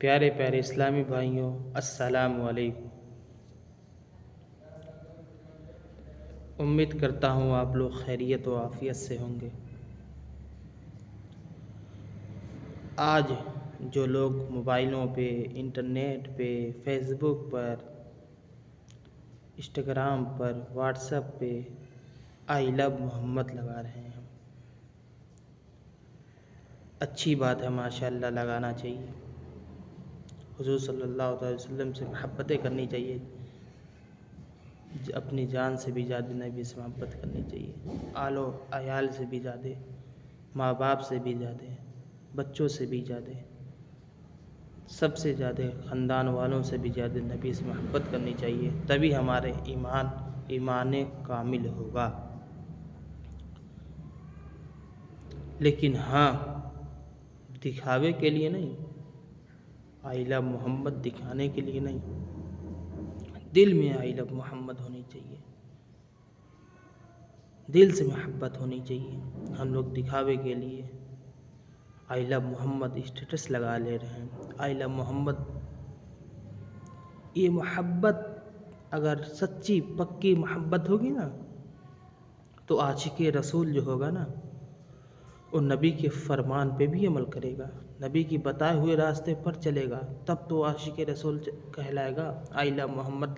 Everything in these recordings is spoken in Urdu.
پیارے پیارے اسلامی بھائیوں، السلام علیکم۔ امید کرتا ہوں آپ لوگ خیریت و عافیت سے ہوں گے۔ آج جو لوگ موبائلوں پہ، انٹرنیٹ پہ، فیس بک پر، انسٹاگرام پر، واٹس ایپ پہ آئی لو محمد لگا رہے ہیں، اچھی بات ہے، ماشاءاللہ لگانا چاہیے۔ حضور صلی اللہ علیہ وسلم سے محبتیں کرنی چاہیے، اپنی جان سے بھی زیادہ نبی سے محبت کرنی چاہیے، آل و عیال سے بھی زیادہ، ماں باپ سے بھی زیادہ، بچوں سے بھی زیادہ، سب سے زیادہ خاندان والوں سے بھی زیادہ نبی سے محبت کرنی چاہیے، تبھی ہمارے ایمان کامل ہوگا۔ لیکن ہاں، دکھاوے کے لیے نہیں، آئی لو محمد دکھانے کے لیے نہیں، دل میں آئی لو محمد ہونی چاہیے، دل سے محبت ہونی چاہیے۔ ہم لوگ دکھاوے کے لیے آئی لو محمد اسٹیٹس لگا لے رہے ہیں، آئی لو محمد۔ یہ محبت اگر سچی پکی محبت ہوگی نا تو عاشق رسول جو ہوگا نا وہ نبی کے فرمان پہ بھی عمل کرے گا، نبی کی بتائے ہوئے راستے پر چلے گا، تب تو عاشق رسول کہلائے گا۔ آئی لو محمد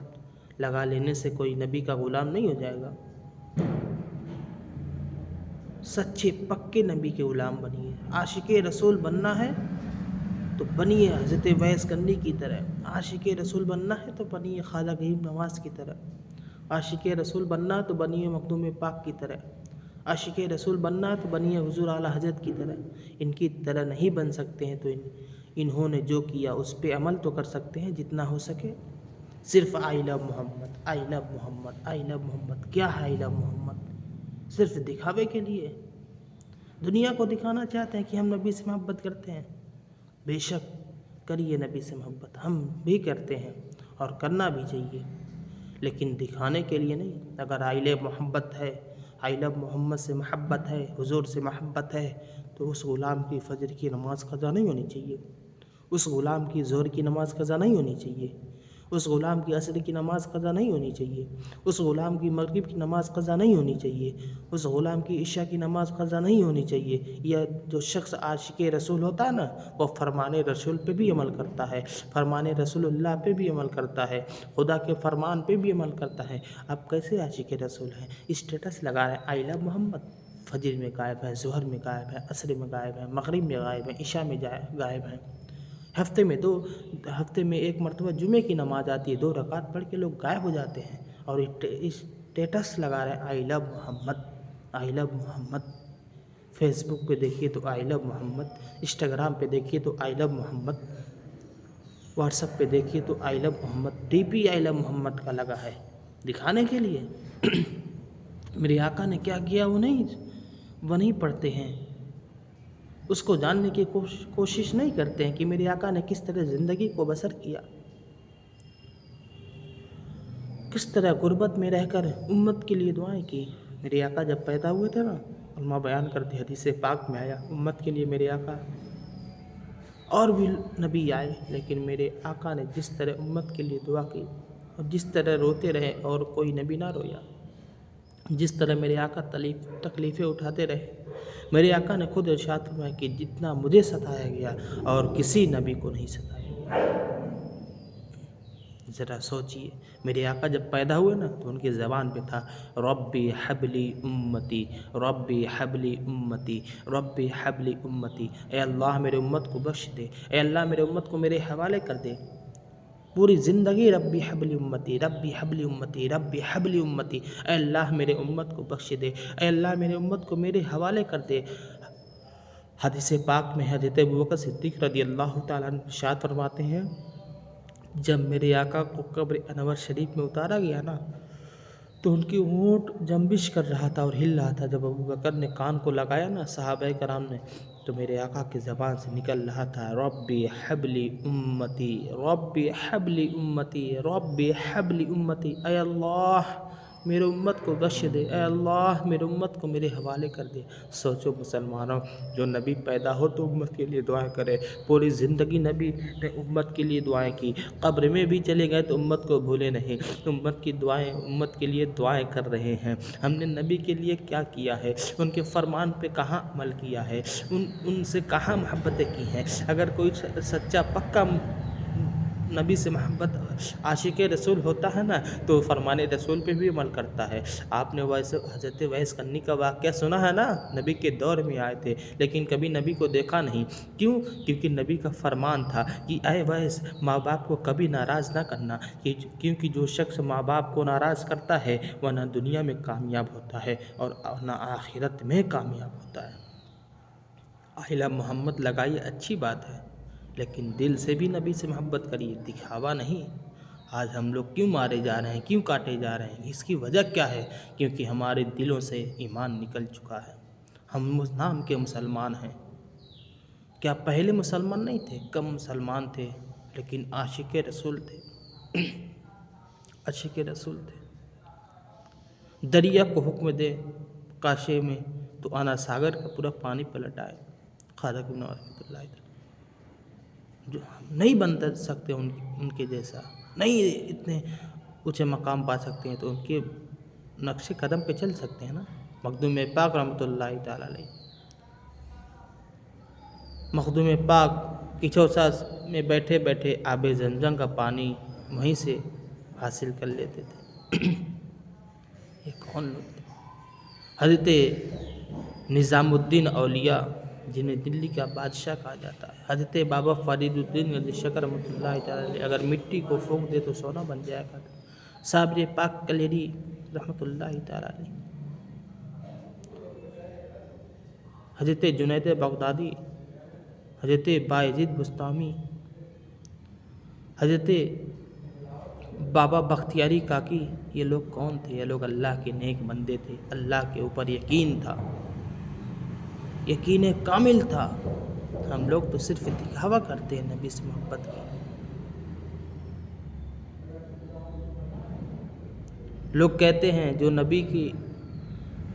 لگا لینے سے کوئی نبی کا غلام نہیں ہو جائے گا۔ سچے پکے نبی کے غلام بنیے۔ عاشق رسول بننا ہے تو بنیے حضرت ویس کرنی کی طرح، عاشق رسول بننا ہے تو بنیے خواجہ غریب نواز کی طرح، عاشق رسول بننا ہے تو بنیے مخدوم پاک کی طرح، عاشق رسول بننا ہے تو بنیے حضور اعلیٰ حضرت کی طرح۔ ان کی طرح نہیں بن سکتے ہیں تو انہوں نے جو کیا اس پہ عمل تو کر سکتے ہیں جتنا ہو سکے۔ صرف آئی لو محمد، آئی لو محمد، آئی لو محمد۔ کیا ہے آئی لو محمد؟ صرف دکھاوے کے لیے، دنیا کو دکھانا چاہتے ہیں کہ ہم نبی سے محبت کرتے ہیں۔ بے شک کریے نبی سے محبت، ہم بھی کرتے ہیں اور کرنا بھی چاہیے، لیکن دکھانے کے لیے نہیں۔ اگر آئی لو محبت ہے، آئی لو محمد سے محبت ہے، حضور سے محبت ہے، تو اس غلام کی فجر کی نماز قضا نہیں ہونی چاہیے، اس غلام کی ظہر کی نماز قضا نہیں ہونی چاہیے، اس غلام کی عصر کی نماز قضا نہیں ہونی چاہیے، اس غلام کی مغرب کی نماز قضا نہیں ہونی چاہیے، اس غلام کی عشاء کی نماز قضا نہیں ہونی چاہیے۔ یہ جو شخص عاشق رسول ہوتا ہے نا وہ فرمان رسول پہ بھی عمل کرتا ہے، فرمان رسول اللہ پہ بھی عمل کرتا ہے، خدا کے فرمان پہ بھی عمل کرتا ہے۔ اب کیسے عاشق رسول ہیں؟ اسٹیٹس لگا رہے ہیں آئی لو محمد، فجر میں غائب ہے، ظہر میں غائب ہے، عصر میں غائب ہے، مغرب میں غائب ہے، عشاء میں غائب ہے، ہفتے میں ایک مرتبہ جمعے کی نماز آتی ہے، 2 رکعت پڑھ کے لوگ غائب ہو جاتے ہیں اور اسٹیٹس لگا رہے ہیں آئی لو محمد، آئی لو محمد۔ فیس بک پہ دیکھیے تو آئی لو محمد، انسٹاگرام پہ دیکھیے تو آئی لو محمد، واٹس ایپ پہ دیکھیے تو آئی لو محمد، ڈی پی آئی لو محمد کا لگا ہے، دکھانے کے لیے۔ میرے آقا نے کیا کیا وہ نہیں پڑھتے ہیں، اس کو جاننے کی کوشش نہیں کرتے ہیں کہ میرے آقا نے کس طرح زندگی کو بسر کیا، کس طرح غربت میں رہ کر امت کے لیے دعائیں کی۔ میرے آقا جب پیدا ہوئے تھے نا، علماء بیان کرتے، حدیث پاک میں آیا، امت کے لیے میرے آقا، اور بھی نبی آئے لیکن میرے آقا نے جس طرح امت کے لیے دعا کی اور جس طرح روتے رہے اور کوئی نبی نہ رویا، جس طرح میرے آقا تکلیفیں اٹھاتے رہے، میرے آقا نے خود ارشاد فرمایا کہ جتنا مجھے ستایا گیا اور کسی نبی کو نہیں ستایا گیا۔ ذرا سوچئے، میرے آقا جب پیدا ہوئے نا تو ان کی زبان پہ تھا ربی حبلی امتی، ربی حبلی امتی، ربی حبلی امتی، اے اللہ میرے امت کو بخش دے، اے اللہ میرے امت کو میرے حوالے کر دے۔ پوری زندگی ربی حبلی امتی، ربی حبلی امتی، ربی حبلی امتی، اے اللہ میرے امت کو بخش دے، اے اللہ میرے امت کو میرے حوالے کر دے۔ حدیث پاک میں حضرت ابوبکر صدیق رضی اللہ تعالیٰ عنہ ارشاد فرماتے ہیں، جب میرے آقا کو قبر انور شریف میں اتارا گیا نا تو ان کی اونٹ جنبش کر رہا تھا اور ہل رہا تھا۔ جب ابوبکر نے کان کو لگایا نا صحابہ کرام نے تو میرے آقا کی زبان سے نکل رہا تھا ربی حبلی امتی، ربی حبلی امتی، ربی حبلی امتی، اے اللہ میرے امت کو بخش دے، اے اللہ میرے امت کو میرے حوالے کر دے۔ سوچو مسلمانوں، جو نبی پیدا ہو تو امت کے لیے دعائیں کرے، پوری زندگی نبی نے امت کے لیے دعائیں کی، قبر میں بھی چلے گئے تو امت کو بھولے نہیں، امت کی دعائیں، امت کے لیے دعائیں کر رہے ہیں۔ ہم نے نبی کے لیے کیا کیا ہے، ان کے فرمان پہ کہاں عمل کیا ہے، ان سے کہاں محبتیں کی ہیں۔ اگر کوئی سچا پکا نبی سے محبت عاشق رسول ہوتا ہے نا تو فرمان رسول پہ بھی عمل کرتا ہے۔ آپ نے ویسے حضرت ویس قرنی کا واقعہ سنا ہے نا، نبی کے دور میں آئے تھے لیکن کبھی نبی کو دیکھا نہیں، کیوں؟ کیونکہ نبی کا فرمان تھا کہ اے ویس، ماں باپ کو کبھی ناراض نہ کرنا، کیونکہ جو شخص ماں باپ کو ناراض کرتا ہے وہ نہ دنیا میں کامیاب ہوتا ہے اور نہ آخرت میں کامیاب ہوتا ہے۔ اہل محمد لگائیے اچھی بات ہے، لیکن دل سے بھی نبی سے محبت کریے، دکھاوا نہیں۔ آج ہم لوگ کیوں مارے جا رہے ہیں، کیوں کاٹے جا رہے ہیں، اس کی وجہ کیا ہے؟ کیونکہ ہمارے دلوں سے ایمان نکل چکا ہے۔ ہم نام کے مسلمان ہیں، کیا پہلے مسلمان نہیں تھے؟ کم مسلمان تھے لیکن عاشق رسول تھے، عاشق رسول تھے۔ دریا کو حکم دے کاشے میں تو آنا ساگر کا پورا پانی پلٹ آئے۔ خواجہ ابن رحمۃ اللہ علیہ جو ہم نہیں بن سکتے ان کے جیسا، نہیں اتنے اونچے مقام پا سکتے ہیں تو ان کے نقش قدم پہ چل سکتے ہیں نا۔ مخدوم پاک رحمۃ اللہ تعالیٰ علیہ، مخدوم پاک کی چوسا میں بیٹھے بیٹھے آب زمزم کا پانی وہیں سے حاصل کر لیتے تھے۔ یہ کون لوگ تھے؟ حضرت نظام الدین اولیاء، جنہیں دلی کا بادشاہ کہا جاتا ہے، حضرت بابا فرید الدین علی شکر رحمۃ اللہ تعالیٰ علیہ، اگر مٹی کو پھونک دے تو سونا بن جائے گا۔ صابر پاک کلیری رحمۃ اللہ تعالیٰ علیہ، حضرت جنید بغدادی، حضرت بایزید بستامی، حضرت بابا بختیاری کاکی، یہ لوگ کون تھے؟ یہ لوگ اللہ کے نیک بندے تھے، اللہ کے اوپر یقین تھا، یقین کامل تھا۔ ہم لوگ تو صرف دکھاوا کرتے ہیں نبی سے محبت کی۔ لوگ کہتے ہیں جو نبی کی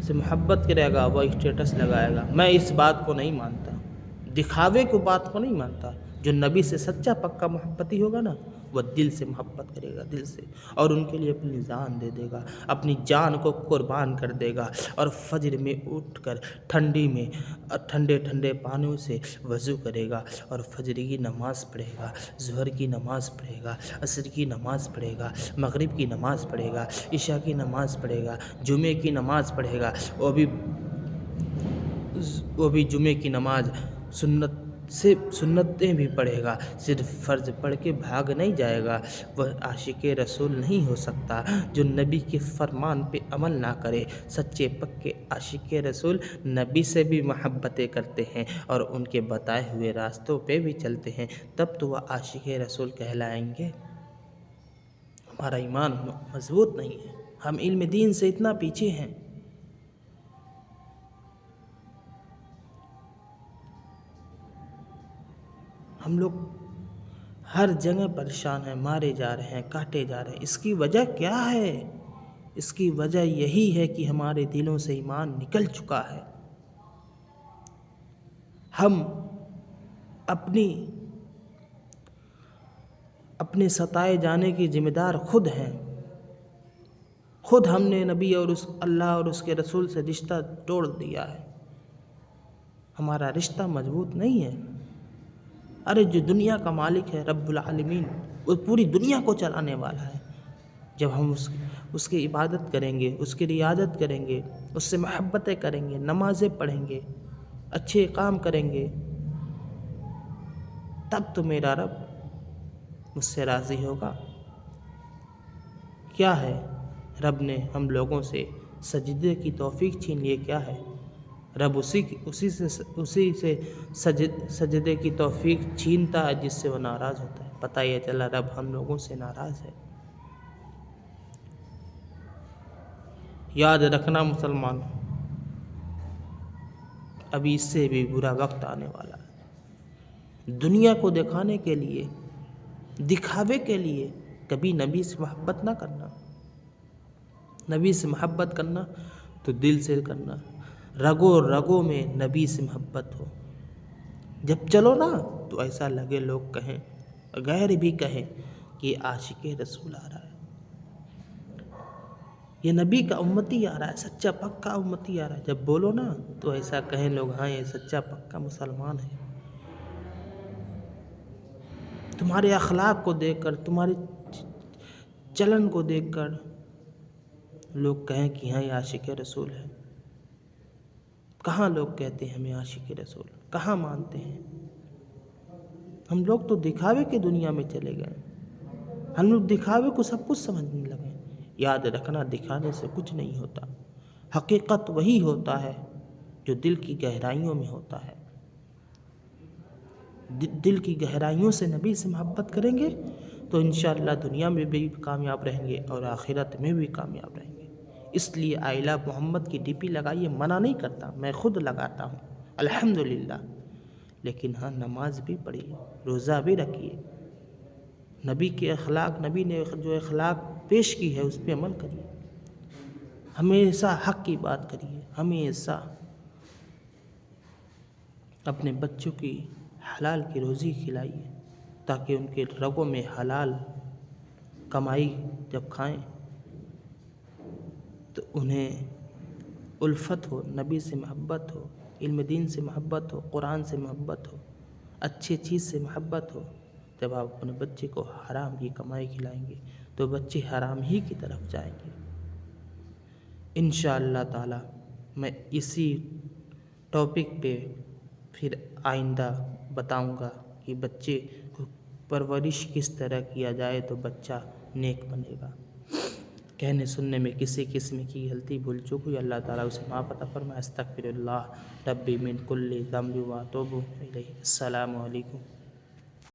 سے محبت کرے گا وہ اسٹیٹس لگائے گا، میں اس بات کو نہیں مانتا، دکھاوے کو بات کو نہیں مانتا۔ جو نبی سے سچا پکا محبتی ہوگا نا وہ دل سے محبت کرے گا، دل سے، اور ان کے لیے اپنی جان دے دے گا، اپنی جان کو قربان کر دے گا، اور فجر میں اٹھ کر ٹھنڈی میں ٹھنڈے ٹھنڈے پانیوں سے وضو کرے گا اور فجر کی نماز پڑھے گا، ظہر کی نماز پڑھے گا، عصر کی نماز پڑھے گا، مغرب کی نماز پڑھے گا، عشاء کی نماز پڑھے گا، جمعے کی نماز پڑھے گا، وہ بھی جمعے کی نماز سنتیں بھی پڑھے گا، صرف فرض پڑھ کے بھاگ نہیں جائے گا۔ وہ عاشق رسول نہیں ہو سکتا جو نبی کے فرمان پہ عمل نہ کرے۔ سچے پکے عاشق رسول نبی سے بھی محبتیں کرتے ہیں اور ان کے بتائے ہوئے راستوں پہ بھی چلتے ہیں، تب تو وہ عاشق رسول کہلائیں گے۔ ہمارا ایمان مضبوط نہیں ہے، ہم علم دین سے اتنا پیچھے ہیں۔ ہم لوگ ہر جگہ پریشان ہیں، مارے جا رہے ہیں، کاٹے جا رہے ہیں، اس کی وجہ کیا ہے؟ اس کی وجہ یہی ہے کہ ہمارے دلوں سے ایمان نکل چکا ہے۔ ہم اپنے ستائے جانے کی ذمہ دار خود ہیں، خود ہم نے نبی اور اللہ اور اس کے رسول سے رشتہ توڑ دیا ہے، ہمارا رشتہ مضبوط نہیں ہے۔ ارے جو دنیا کا مالک ہے رب العالمین، وہ پوری دنیا کو چلانے والا ہے، جب ہم اس کی عبادت کریں گے، اس کی رعایت کریں گے، اس سے محبتیں کریں گے، نمازیں پڑھیں گے، اچھے کام کریں گے، تب تو میرا رب مجھ سے راضی ہوگا۔ کیا ہے؟ رب نے ہم لوگوں سے سجدے کی توفیق چھین لی، کیا ہے؟ رب اسی سے سجدے کی توفیق چھینتا ہے جس سے وہ ناراض ہوتا ہے۔ پتہ یہ چلا رب ہم لوگوں سے ناراض ہے۔ یاد رکھنا مسلمان، ابھی اس سے بھی برا وقت آنے والا ہے۔ دنیا کو دکھانے کے لیے، دکھاوے کے لیے کبھی نبی سے محبت نہ کرنا، نبی سے محبت کرنا تو دل سے کرنا، رگوں رگوں میں نبی سے محبت ہو۔ جب چلو نا تو ایسا لگے لوگ کہیں، غیر بھی کہیں کہ یہ عاشق رسول آ رہا ہے، یہ نبی کا امتی آ رہا ہے، سچا پکا امتی آ رہا ہے۔ جب بولو نا تو ایسا کہیں لوگ، ہاں یہ سچا پکا مسلمان ہے۔ تمہارے اخلاق کو دیکھ کر، تمہارے چلن کو دیکھ کر لوگ کہیں کہ ہاں یہ عاشق رسول ہے۔ کہاں لوگ کہتے ہیں ہمیں عاشق رسول، کہاں مانتے ہیں؟ ہم لوگ تو دکھاوے کی دنیا میں چلے گئے، ہم لوگ دکھاوے کو سب کچھ سمجھنے لگے۔ یاد رکھنا، دکھانے سے کچھ نہیں ہوتا، حقیقت وہی ہوتا ہے جو دل کی گہرائیوں میں ہوتا ہے۔ دل کی گہرائیوں سے نبی سے محبت کریں گے تو انشاءاللہ دنیا میں بھی کامیاب رہیں گے اور آخرت میں بھی کامیاب رہیں گے۔ اس لیے آئی لو محمد کی ڈی پی لگائیے، منع نہیں کرتا، میں خود لگاتا ہوں الحمدللہ، لیکن ہاں نماز بھی پڑھیے، روزہ بھی رکھیے، نبی کے اخلاق، نبی نے جو اخلاق پیش کی ہے اس پہ عمل کریے، ہمیشہ حق کی بات کریے، ہمیشہ اپنے بچوں کی حلال کی روزی کھلائیے تاکہ ان کے رگوں میں حلال کمائی جب کھائیں تو انہیں الفت ہو، نبی سے محبت ہو، علم دین سے محبت ہو، قرآن سے محبت ہو، اچھی چیز سے محبت ہو۔ جب آپ اپنے بچے کو حرام کی کمائی کھلائیں گے تو بچے حرام ہی کی طرف جائیں گے۔ انشاءاللہ تعالی میں اسی ٹاپک پہ پھر آئندہ بتاؤں گا کہ بچے کو پرورش کس طرح کیا جائے تو بچہ نیک بنے گا۔ کہنے سننے میں کسی قسم کی غلطی بھول چوک ہوئی، اللہ تعالیٰ اسے معاف عطا فرمائے۔ استغفر اللہ ربی من کل ذنب و اتوب الیہ۔ السلام علیکم۔